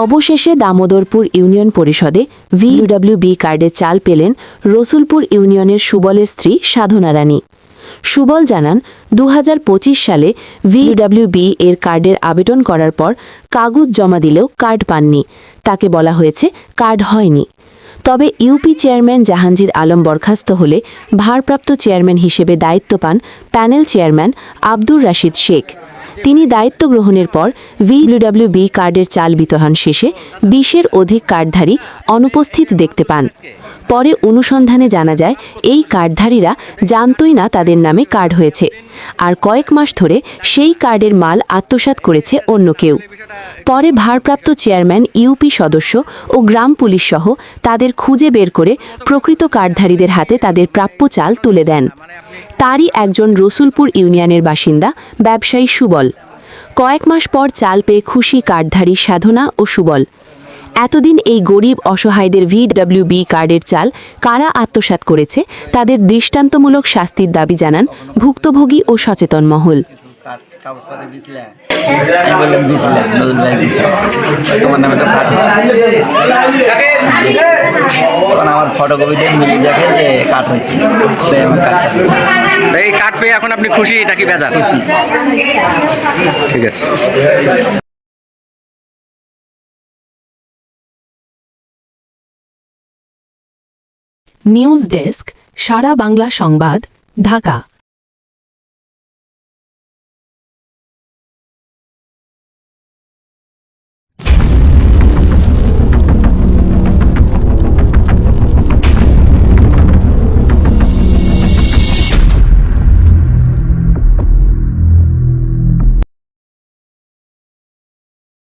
অবশেষে দামোদরপুর ইউনিয়ন পরিষদে ভিডব্লিউবি কার্ডে চাল পেলেন রসুলপুর ইউনিয়নের সুবলের স্ত্রী সাধনা রানী। সুবল জানান ২০২৫ সালে ভিডব্লিউবি এর কার্ডের আবেদন করার পর কাগজ জমা দিলেও কার্ড পাননি। তাকে বলা হয়েছে কার্ড হয়নি। তবে ইউপি চেয়ারম্যান জাহাঙ্গীর আলম বরখাস্ত হলে ভারপ্রাপ্ত চেয়ারম্যান হিসেবে দায়িত্ব পান প্যানেল চেয়ারম্যান আব্দুর রাশিদ শেখ। তিনি দায়িত্ব গ্রহণের পর ভিডব্লিউবি কার্ডের চাল বিতরণ শেষে ২০-এর অধিক কার্ডধারী অনুপস্থিত দেখতে পান। পরে অনুসন্ধানে জানা যায় এই কার্ডধারীরা জানতই না তাদের নামে কার্ড হয়েছে, আর কয়েক মাস ধরে সেই কার্ডের মাল আত্মসাৎ করেছে অন্য কেউ। পরে ভারপ্রাপ্ত চেয়ারম্যান ইউপি সদস্য ও গ্রাম পুলিশ সহ তাদের খুঁজে বের করে প্রকৃত কার্ডধারীদের হাতে তাদের প্রাপ্য চাল তুলে দেন। তারই একজন রসুলপুর ইউনিয়নের বাসিন্দা ব্যবসায়ী সুবল। কয়েক মাস পর চাল পেয়ে খুশি কার্ডধারী সাধনা ও সুবল। এতদিন এই গরিব অসহায়দের ভিডব্লিউবি কার্ডের চাল কারা আত্মসাৎ করেছে তাদের দৃষ্টান্তমূলক শাস্তির দাবি জানান ভুক্তভোগী ও সচেতন মহল। আমার ফটোকপি দিয়ে মিলিয়ে দেখে যে কাট হয়েছে। এই কার্ড পেয়ে এখন আপনি খুশি নাকি বেজার? খুশি। ঠিক আছে। নিউজ ডেস্ক, সারা বাংলা সংবাদ, ঢাকা।